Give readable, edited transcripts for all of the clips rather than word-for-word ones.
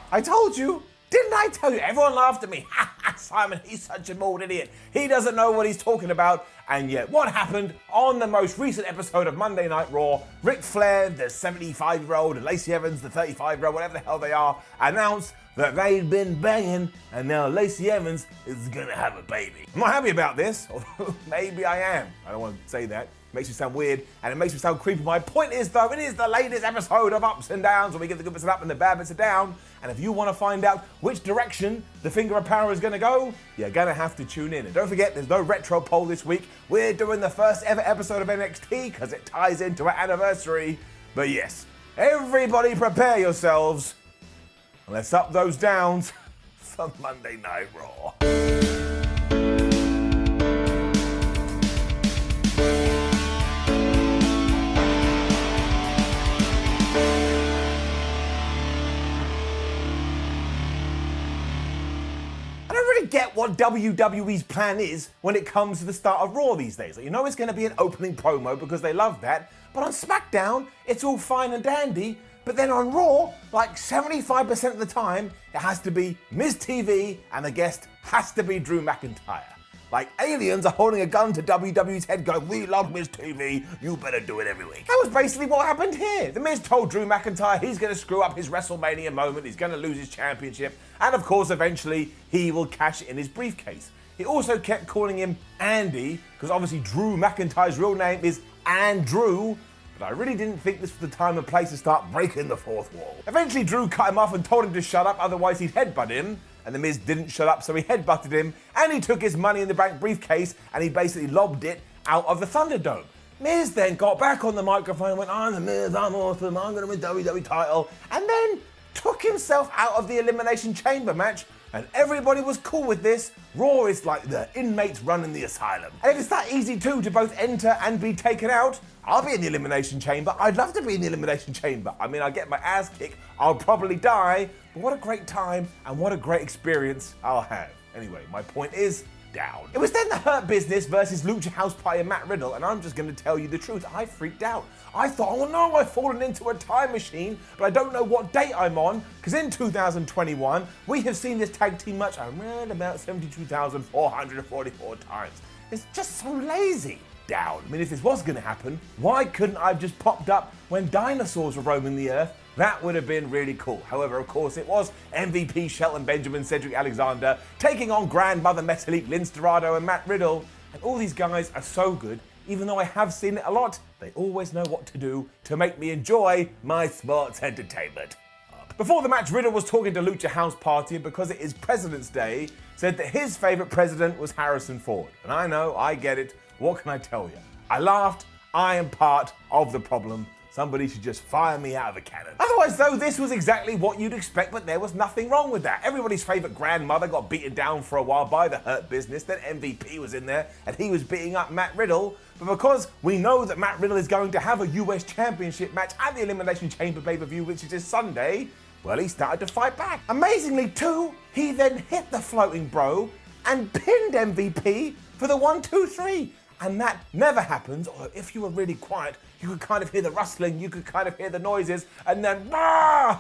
I told you. Didn't I tell you? Everyone laughed at me. Ha ha, Simon, he's such a bald idiot. He doesn't know what he's talking about. And yet, what happened on the most recent episode of Monday Night Raw? Ric Flair, the 75-year-old, and Lacey Evans, the 35-year-old, whatever the hell they are, announced that they'd been banging, and now Lacey Evans is gonna have a baby. I'm not happy about this, although maybe I am. I don't want to say that. It makes me sound weird, and it makes me sound creepy. My point is, though, it is the latest episode of Ups and Downs, where we give the good bits up and the bad bits are down. And if you want to find out which direction the finger of power is going to go, you're going to have to tune in. And don't forget, there's no retro poll this week. We're doing the first ever episode of NXT because it ties into our anniversary. But yes, everybody prepare yourselves. Let's up those downs for Monday Night Raw. Get what WWE's plan is when it comes to the start of Raw these days. Like, you know it's going to be an opening promo because they love that, but on SmackDown, it's all fine and dandy, but then on Raw, like 75% of the time, it has to be Miz TV and the guest has to be Drew McIntyre. Like aliens are holding a gun to WWE's head going, we love Miz TV, you better do it every week. That was basically what happened here. The Miz told Drew McIntyre he's going to screw up his WrestleMania moment, he's going to lose his championship, and of course eventually he will cash in his briefcase. He also kept calling him Andy, because obviously Drew McIntyre's real name is Andrew, but I really didn't think this was the time and place to start breaking the fourth wall. Eventually Drew cut him off and told him to shut up, otherwise he'd headbutt him. And the Miz didn't shut up, so he headbutted him, and he took his Money in the Bank briefcase, and he basically lobbed it out of the Thunderdome. Miz then got back on the microphone and went, I'm the Miz, I'm awesome, I'm gonna win WWE title, and then took himself out of the Elimination Chamber match, and everybody was cool with this. Raw is like the inmates running the asylum. And if it's that easy too to both enter and be taken out, I'll be in the Elimination Chamber. I'd love to be in the Elimination Chamber. I mean, I'll get my ass kicked, I'll probably die, but what a great time and what a great experience I'll have. Anyway, my point is, down. It was then the Hurt Business versus Lucha House Party and Matt Riddle, and I'm just going to tell you the truth. I freaked out. I thought, oh no, I've fallen into a time machine, but I don't know what date I'm on, because in 2021, we have seen this tag team match around about 72,444 times. It's just so lazy. Down. I mean, if this was going to happen, why couldn't I have just popped up when dinosaurs were roaming the earth? That would have been really cool. However, of course, it was MVP Shelton Benjamin, Cedric Alexander, taking on Grandmother Metalik, Lince Dorado, and Matt Riddle. And all these guys are so good, even though I have seen it a lot, they always know what to do to make me enjoy my sports entertainment. Before the match, Riddle was talking to Lucha House Party, and because it is President's Day, said that his favorite president was Harrison Ford. And I know, I get it. What can I tell you? I laughed. I am part of the problem. Somebody should just fire me out of a cannon. Otherwise, though, this was exactly what you'd expect, but there was nothing wrong with that. Everybody's favorite grandmother got beaten down for a while by the Hurt Business. Then MVP was in there, and he was beating up Matt Riddle. But because we know that Matt Riddle is going to have a US Championship match at the Elimination Chamber pay-per-view, which is this Sunday, well, he started to fight back. Amazingly, too, he then hit the floating bro and pinned MVP for the 1, 2, 3. And that never happens, or if you were really quiet, you could kind of hear the rustling, you could kind of hear the noises, and then,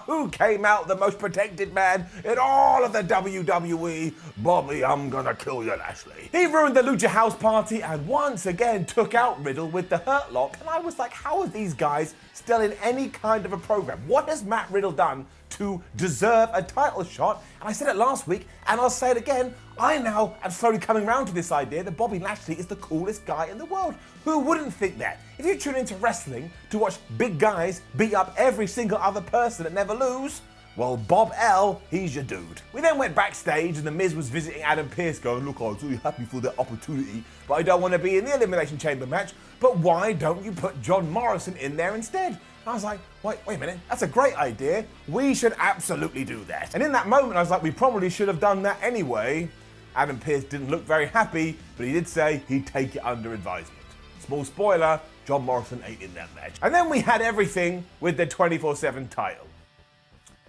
who came out the most protected man in all of the WWE? Bobby, I'm gonna kill you, Lashley. He ruined the Lucha House Party and once again took out Riddle with the Hurt Lock, and I was like, how are these guys still in any kind of a program? What has Matt Riddle done to deserve a title shot? And I said it last week, and I'll say it again, I now am slowly coming around to this idea that Bobby Lashley is the coolest guy in the world. Who wouldn't think that? If you tune into wrestling to watch big guys beat up every single other person that never lose, well, Bob L, he's your dude. We then went backstage and the Miz was visiting Adam Pearce going, look, I was really happy for that opportunity, but I don't want to be in the Elimination Chamber match, but why don't you put John Morrison in there instead? And I was like, wait a minute, that's a great idea. We should absolutely do that. And in that moment, I was like, we probably should have done that anyway. Adam Pearce didn't look very happy, but he did say he'd take it under advisement. Small spoiler, John Morrison ain't in that match. And then we had everything with the 24/7 title.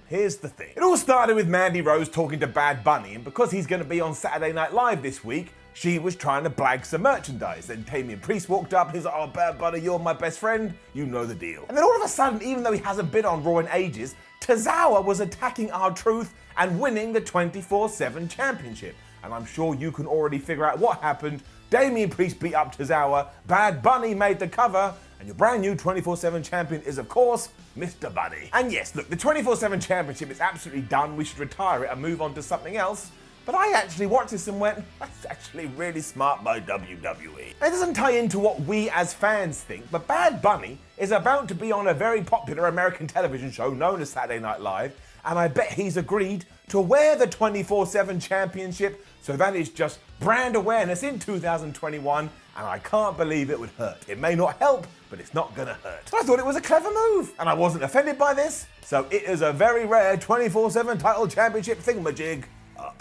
Here's the thing. It all started with Mandy Rose talking to Bad Bunny, and because he's going to be on Saturday Night Live this week, she was trying to blag some merchandise. Then Damian Priest walked up, he's like, oh, Bad Bunny, you're my best friend, you know the deal. And then all of a sudden, even though he hasn't been on Raw in ages, Tozawa was attacking R-Truth and winning the 24/7 championship. And I'm sure you can already figure out what happened. Damian Priest beat up Tozawa, Bad Bunny made the cover, and your brand new 24/7 champion is, of course, Mr. Bunny. And yes, look, the 24/7 championship is absolutely done. We should retire it and move on to something else. But I actually watched this and went, that's actually really smart by WWE. It doesn't tie into what we as fans think, but Bad Bunny is about to be on a very popular American television show known as Saturday Night Live, and I bet he's agreed to wear the 24/7 championship, so that is just brand awareness in 2021, and I can't believe it would hurt. It may not help, but it's not gonna hurt. So I thought it was a clever move, and I wasn't offended by this, so it is a very rare 24/7 title championship thingamajig.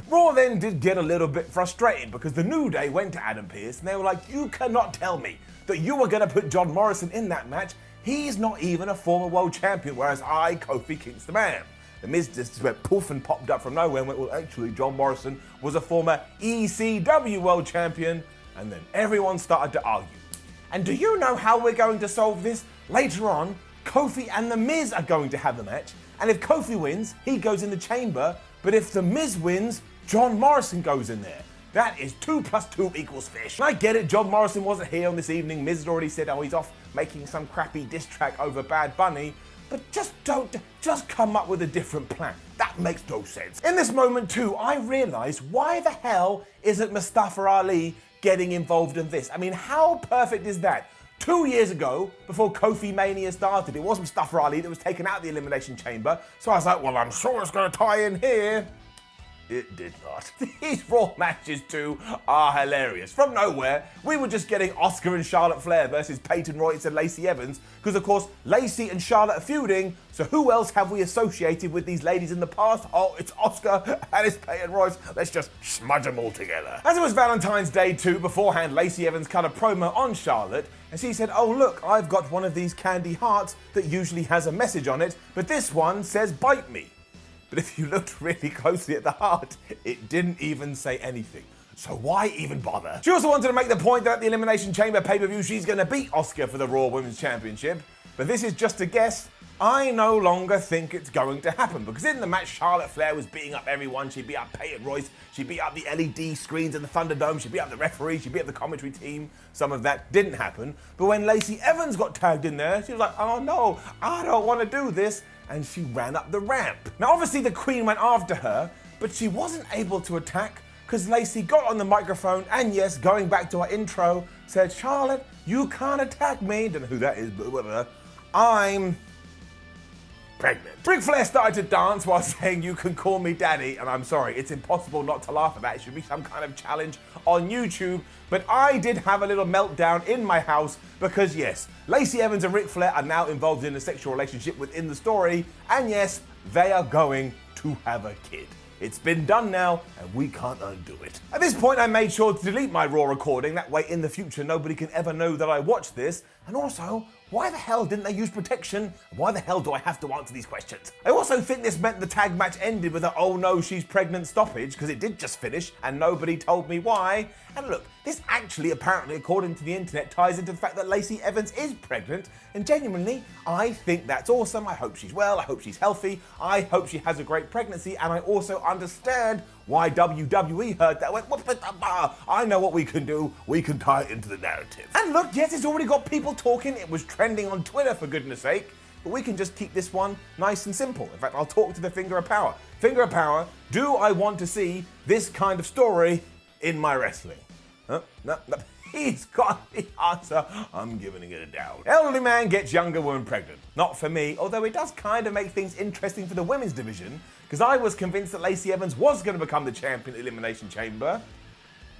Raw then did get a little bit frustrated because the New Day went to Adam Pearce and they were like, you cannot tell me that you were going to put John Morrison in that match. He's not even a former world champion, whereas I, Kofi, Kingston am. The Miz just went poof and popped up from nowhere and went, well, actually, John Morrison was a former ECW world champion. And then everyone started to argue. And do you know how we're going to solve this? Later on, Kofi and The Miz are going to have a match. And if Kofi wins, he goes in the chamber. But if The Miz wins, John Morrison goes in there. That is 2 + 2 = fish. And I get it, John Morrison wasn't here on this evening. Miz had already said, oh, he's off making some crappy diss track over Bad Bunny. But just come up with a different plan. That makes no sense. In this moment too, I realized why the hell isn't Mustafa Ali getting involved in this? I mean, how perfect is that? 2 years ago, before Kofi Mania started, it was Mustafa Ali that was taken out of the Elimination Chamber. So I was like, well, I'm sure it's gonna tie in here. It did not. These Raw matches too are hilarious. From nowhere, we were just getting Asuka and Charlotte Flair versus Peyton Royce and Lacey Evans, because of course, Lacey and Charlotte are feuding, so who else have we associated with these ladies in the past? Oh, it's Asuka and it's Peyton Royce. Let's just smudge them all together. As it was Valentine's Day too, beforehand, Lacey Evans cut a promo on Charlotte, and she said, oh look, I've got one of these candy hearts that usually has a message on it, but this one says bite me. But if you looked really closely at the heart, it didn't even say anything. So why even bother? She also wanted to make the point that at the Elimination Chamber pay-per-view, she's going to beat Asuka for the Raw Women's Championship. But this is just a guess. I no longer think it's going to happen, because in the match, Charlotte Flair was beating up everyone. She beat up Peyton Royce. She beat up the LED screens in the Thunderdome. She beat up the referee. She beat up the commentary team. Some of that didn't happen. But when Lacey Evans got tagged in there, she was like, oh no, I don't want to do this. And she ran up the ramp. Now, obviously, the Queen went after her, but she wasn't able to attack because Lacey got on the microphone and, yes, going back to our intro, said, Charlotte, you can't attack me. Don't know who that is, but whatever. I'm pregnant. Ric Flair started to dance while saying, you can call me daddy, and I'm sorry, it's impossible not to laugh at that. It should be some kind of challenge on YouTube, but I did have a little meltdown in my house because yes, Lacey Evans and Ric Flair are now involved in a sexual relationship within the story, and yes, they are going to have a kid. It's been done now, and we can't undo it. At this point, I made sure to delete my Raw recording. That way, in the future, nobody can ever know that I watched this. And also, why the hell didn't they use protection? Why the hell do I have to answer these questions? I also think this meant the tag match ended with a oh no, she's pregnant stoppage, because it did just finish, and nobody told me why. And look, this actually, apparently, according to the internet, ties into the fact that Lacey Evans is pregnant, and genuinely, I think that's awesome. I hope she's well, I hope she's healthy, I hope she has a great pregnancy, and I also understand why WWE heard that, went, I know what we can do, we can tie it into the narrative. And look, yes, it's already got people talking, it was trending on Twitter, for goodness sake, but we can just keep this one nice and simple. In fact, I'll talk to the Finger of Power. Finger of Power, do I want to see this kind of story in my wrestling? Huh? No. He's got the answer. I'm giving it a down. Elderly man gets younger woman pregnant. Not for me, although it does kind of make things interesting for the women's division, because I was convinced that Lacey Evans was going to become the champion at Elimination Chamber.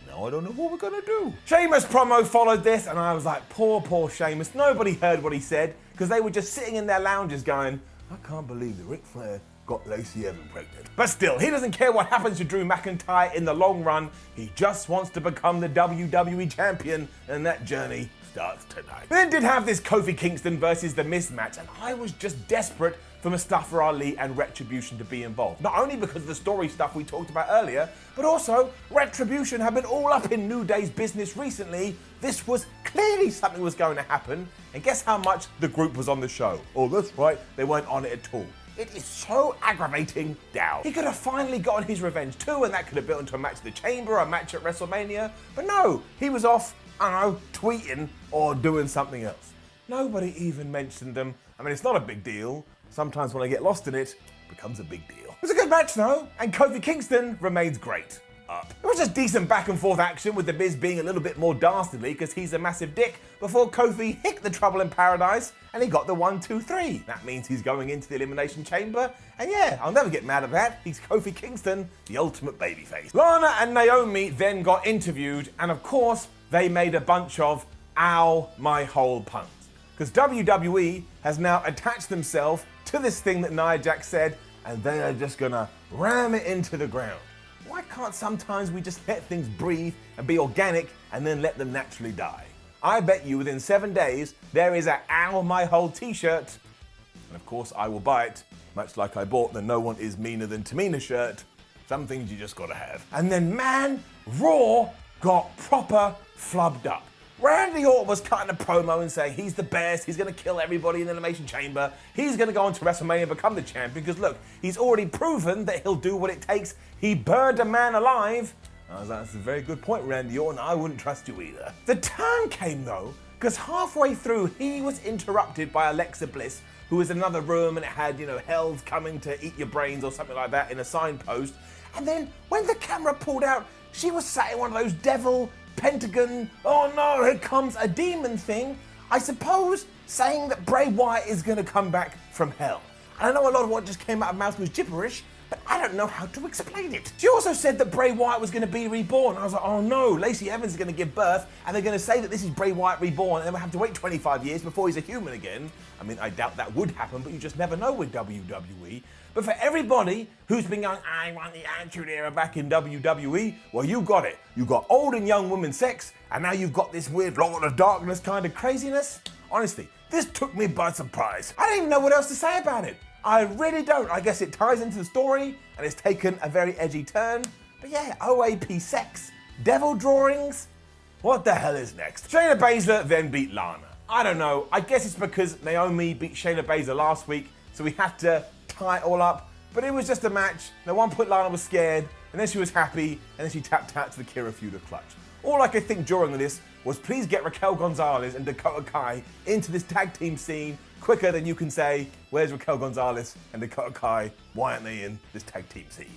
Now I don't know what we're going to do. Sheamus promo followed this, and I was like, poor Sheamus. Nobody heard what he said, because they were just sitting in their lounges going, I can't believe that Ric Flair got Lacey Evans pregnant. But still, he doesn't care what happens to Drew McIntyre in the long run. He just wants to become the WWE champion, and that journey starts tonight. We then did have this Kofi Kingston versus The Miz match, and I was just desperate for Mustafa Ali and Retribution to be involved. Not only because of the story stuff we talked about earlier, but also Retribution have been all up in New Day's business recently. This was clearly something was going to happen, and guess how much the group was on the show? Oh, that's right, they weren't on it at all. It is so aggravating, Dow. He could have finally gotten his revenge too, and that could have built into a match at the Chamber or a match at WrestleMania, but no, he was off, I don't know, tweeting or doing something else. Nobody even mentioned them. I mean, it's not a big deal. Sometimes when I get lost in it, it becomes a big deal. It was a good match though, and Kofi Kingston remains great. It was just decent back and forth action with The Miz being a little bit more dastardly because he's a massive dick before Kofi hit the Trouble in Paradise and he got the 1, 2, 3. That means he's going into the Elimination Chamber, and yeah, I'll never get mad at that. He's Kofi Kingston, the ultimate babyface. Lana and Naomi then got interviewed, and of course, they made a bunch of ow my hole puns. Because WWE has now attached themselves to this thing that Nia Jax said, and they are just gonna ram it into the ground. Why can't sometimes we just let things breathe and be organic and then let them naturally die? I bet you within 7 days, there is a ow my hole t-shirt. And of course I will buy it, much like I bought the No One Is Meaner Than Tamina shirt. Some things you just gotta have. And then man, Raw got proper flubbed up. Randy Orton was cutting a promo and saying he's the best, he's going to kill everybody in the Elimination Chamber, he's going to go on to WrestleMania and become the champion because look, he's already proven that he'll do what it takes. He burned a man alive. I was like, that's a very good point, Randy Orton, I wouldn't trust you either. The turn came though, because halfway through he was interrupted by Alexa Bliss, who was in another room and it had, hell's coming to eat your brains or something like that in a signpost. And then when the camera pulled out, she was sat in one of those devil Pentagon, oh no, here comes a demon thing, I suppose saying that Bray Wyatt is going to come back from hell. And I know a lot of what just came out of mouth was gibberish, but I don't know how to explain it. She also said that Bray Wyatt was going to be reborn. I was like, oh no, Lacey Evans is going to give birth, and they're going to say that this is Bray Wyatt reborn, and then we'll have to wait 25 years before he's a human again. I mean, I doubt that would happen, but you just never know with WWE. But for everybody who's been going, I want the Attitude Era back in WWE, well, you got it. You got old and young women sex, and now you've got this weird Lord of Darkness kind of craziness. Honestly, this took me by surprise. I don't even know what else to say about it. I really don't. I guess it ties into the story, and it's taken a very edgy turn. But yeah, OAP sex, devil drawings, what the hell is next? Shayna Baszler then beat Lana. I don't know, I guess it's because Naomi beat Shayna Baszler last week, so we had to tie it all up, but it was just a match. At one point Lana was scared, and then she was happy, and then she tapped out to the Kira Fuda clutch. All I could think during this was please get Raquel Gonzalez and Dakota Kai into this tag team scene quicker than you can say, where's Raquel Gonzalez and Dakota Kai? Why aren't they in this tag team scene?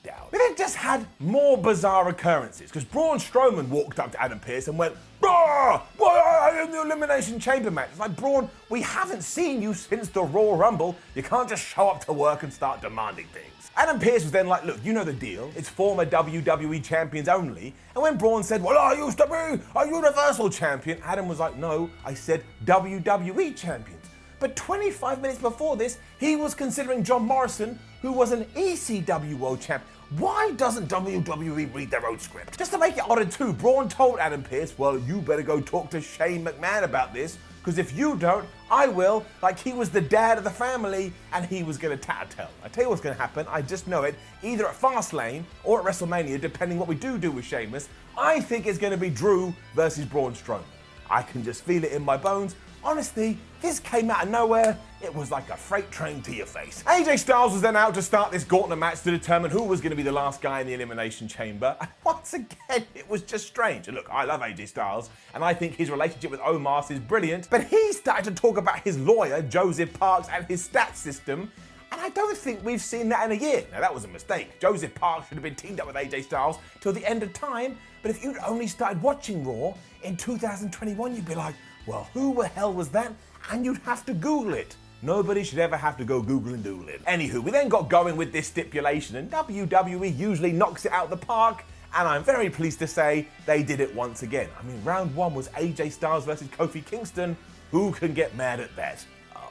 Down. We then just had more bizarre occurrences, because Braun Strowman walked up to Adam Pearce and went, "Why are you in the Elimination Chamber match?" It's like, Braun, we haven't seen you since the Royal Rumble. You can't just show up to work and start demanding things. Adam Pearce was then like, look, you know the deal. It's former WWE champions only. And when Braun said, well, I used to be a Universal Champion, Adam was like, no, I said WWE champions. But 25 minutes before this, he was considering John Morrison, who was an ECW World Champ. Why doesn't WWE read their own script? Just to make it odder too, Braun told Adam Pearce, well, you better go talk to Shane McMahon about this, because if you don't, I will, like he was the dad of the family, and he was going to tattletale. I tell you what's going to happen, I just know it, either at Fastlane or at WrestleMania, depending what we do with Sheamus, I think it's going to be Drew versus Braun Strowman. I can just feel it in my bones. Honestly, this came out of nowhere. It was like a freight train to your face. AJ Styles was then out to start this gauntlet match to determine who was going to be the last guy in the Elimination Chamber. And once again, it was just strange. And look, I love AJ Styles, and I think his relationship with Omos is brilliant. But he started to talk about his lawyer, Joseph Parks, and his stats system. And I don't think we've seen that in a year. Now, that was a mistake. Joseph Parks should have been teamed up with AJ Styles till the end of time. But if you'd only started watching Raw in 2021, you'd be like, well, who the hell was that? And you'd have to Google it. Nobody should ever have to go Google and doodle it. Anywho, we then got going with this stipulation, and WWE usually knocks it out of the park, and I'm very pleased to say they did it once again. I mean, round one was AJ Styles versus Kofi Kingston. Who can get mad at that?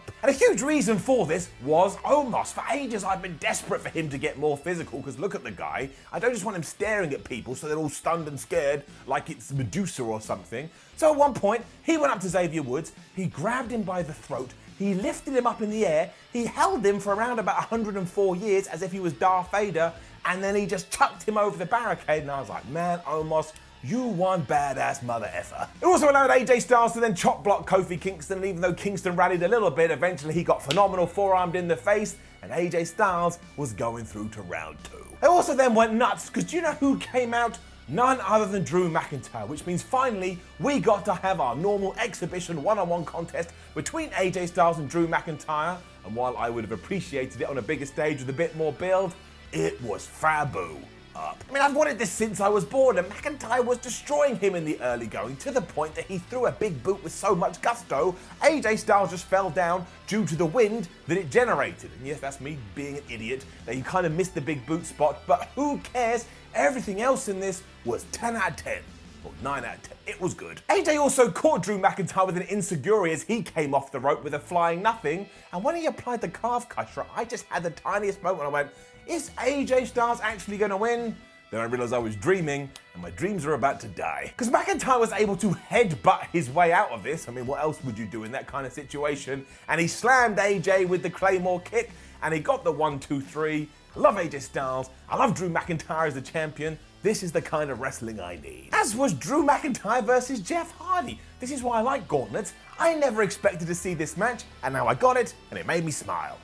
up. And a huge reason for this was Omos. For ages I've been desperate for him to get more physical, because look at the guy. I don't just want him staring at people so they're all stunned and scared like it's Medusa or something. So at one point, he went up to Xavier Woods, he grabbed him by the throat, he lifted him up in the air, he held him for around about 104 years as if he was Darth Vader, and then he just chucked him over the barricade, and I was like, man, Omos, you one badass mother effer. It also allowed AJ Styles to then chop block Kofi Kingston, and even though Kingston rallied a little bit, eventually he got phenomenal forearmed in the face, and AJ Styles was going through to round 2. They also then went nuts, because do you know who came out? None other than Drew McIntyre, which means finally we got to have our normal exhibition one-on-one contest between AJ Styles and Drew McIntyre, and while I would have appreciated it on a bigger stage with a bit more build, it was fabu up. I mean, I've wanted this since I was born, and McIntyre was destroying him in the early going, to the point that he threw a big boot with so much gusto, AJ Styles just fell down due to the wind that it generated. And yes, that's me being an idiot, that you kind of missed the big boot spot, but who cares? Everything else in this was 10 out of 10. Or 9 out of 10. It was good. AJ also caught Drew McIntyre with an insecurity as he came off the rope with a flying nothing, and when he applied the calf crusher, I just had the tiniest moment. I went, is AJ Styles actually going to win? Then I realized I was dreaming, and my dreams are about to die. Because McIntyre was able to headbutt his way out of this. I mean, what else would you do in that kind of situation? And he slammed AJ with the Claymore kick, and he got the 1, 2, 3. I love AJ Styles. I love Drew McIntyre as the champion. This is the kind of wrestling I need. As was Drew McIntyre versus Jeff Hardy. This is why I like gauntlets. I never expected to see this match, and now I got it, and it made me smile.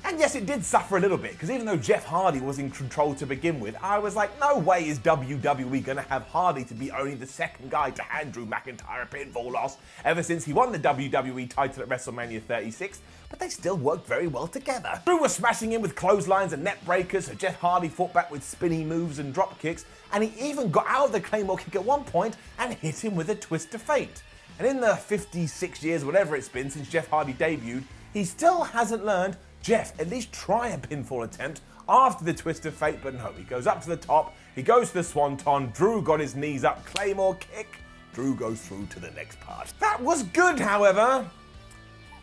And yes, it did suffer a little bit, because even though Jeff Hardy was in control to begin with, I was like, no way is WWE going to have Hardy to be only the second guy to hand Drew McIntyre a pinfall loss ever since he won the WWE title at WrestleMania 36, but they still worked very well together. Drew was smashing him with clotheslines and neck breakers, so Jeff Hardy fought back with spinny moves and drop kicks, and he even got out of the Claymore kick at one point and hit him with a twist of fate. And in the 56 years, whatever it's been, since Jeff Hardy debuted, he still hasn't learned. Jeff, at least try a pinfall attempt after the twist of fate, but no, he goes up to the top, he goes to the swanton, Drew got his knees up, Claymore kick, Drew goes through to the next part. That was good, however,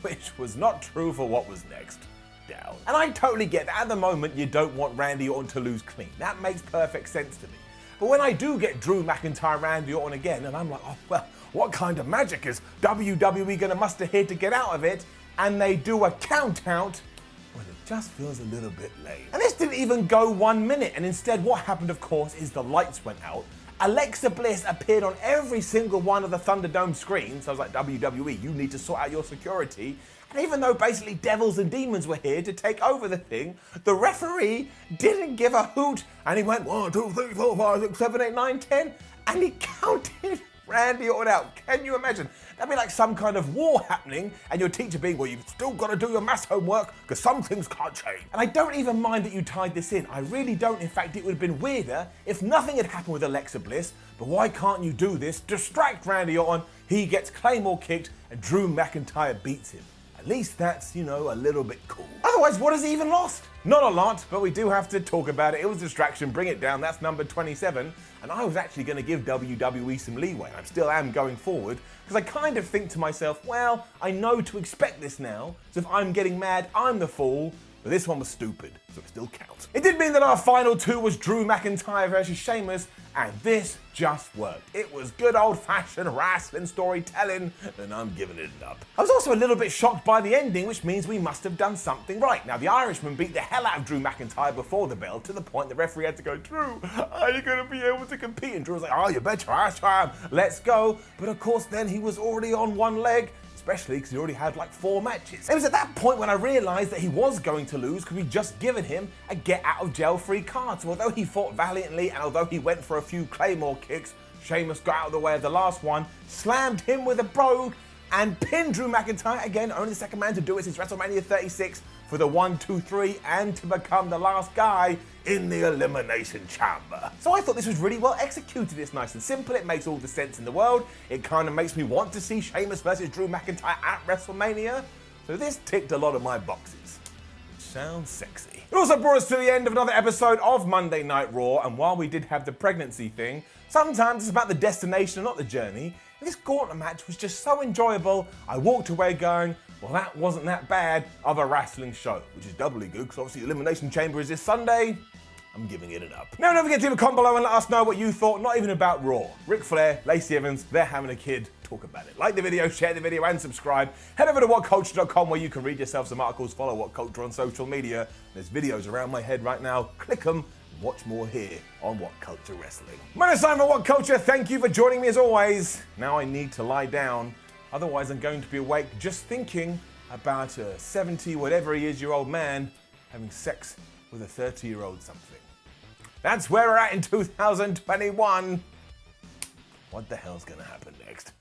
which was not true for what was next. Down. And I totally get that at the moment you don't want Randy Orton to lose clean. That makes perfect sense to me. But when I do get Drew McIntyre, Randy Orton again, and I'm like, oh, well, what kind of magic is WWE gonna muster here to get out of it? And they do a count out, well, it just feels a little bit late. And this didn't even go 1 minute, and instead what happened, of course, is the lights went out. Alexa Bliss appeared on every single one of the Thunderdome screens. So I was like, WWE, you need to sort out your security. And even though basically devils and demons were here to take over the thing, the referee didn't give a hoot, and he went 1, 2, 3, 4, 5, 6, 7, 8, 9, 10, and he counted Randy Orton out. Can you imagine? That'd be like some kind of war happening and your teacher being, well, you've still got to do your maths homework because some things can't change. And I don't even mind that you tied this in. I really don't. In fact, it would have been weirder if nothing had happened with Alexa Bliss. But why can't you do this? Distract Randy Orton, he gets Claymore kicked, and Drew McIntyre beats him. At least that's, you know, a little bit cool. Otherwise, what has he even lost? Not a lot, but we do have to talk about it. It was a distraction, bring it down, that's number 27. And I was actually going to give WWE some leeway. I still am going forward, because I kind of think to myself, well, I know to expect this now, so if I'm getting mad, I'm the fool. But this one was stupid, so it still counts. It did mean that our final two was Drew McIntyre versus Sheamus, and this just worked. It was good old-fashioned wrestling storytelling, and I'm giving it an up. I was also a little bit shocked by the ending, which means we must have done something right. Now, the Irishman beat the hell out of Drew McIntyre before the bell, to the point the referee had to go, Drew, are you going to be able to compete? And Drew was like, oh, you bet your ass I am. Let's go. But of course, then he was already on one leg, especially because he already had like 4 matches. It was at that point when I realised that he was going to lose because we'd just given him a get out of jail free card. So although he fought valiantly and although he went for a few Claymore kicks, Sheamus got out of the way of the last one, slammed him with a brogue, and pinned Drew McIntyre, again, only the second man to do it since WrestleMania 36, for the 1, 2, 3, and to become the last guy in the Elimination Chamber. So I thought this was really well executed. It's nice and simple, it makes all the sense in the world, it kind of makes me want to see Sheamus versus Drew McIntyre at WrestleMania, so this ticked a lot of my boxes. Which sounds sexy. It also brought us to the end of another episode of Monday Night Raw, and while we did have the pregnancy thing, sometimes it's about the destination and not the journey. And this gauntlet match was just so enjoyable, I walked away going, Well, that wasn't that bad of a wrestling show, which is doubly good because obviously Elimination Chamber is this Sunday. I'm giving it an up. Now, don't forget to leave a comment below and let us know what you thought, not even about Raw. Ric Flair, Lacey Evans, they're having a kid. Talk about it. Like the video, share the video, and subscribe. Head over to WhatCulture.com where you can read yourself some articles, follow WhatCulture on social media. There's videos around my head right now. Click them and watch more here on WhatCulture Wrestling. My name is Simon WhatCulture. Thank you for joining me as always. Now I need to lie down. Otherwise, I'm going to be awake just thinking about a 70 whatever he is year old man having sex with a 30-year-old something. That's where we're at in 2021. What the hell's gonna happen next?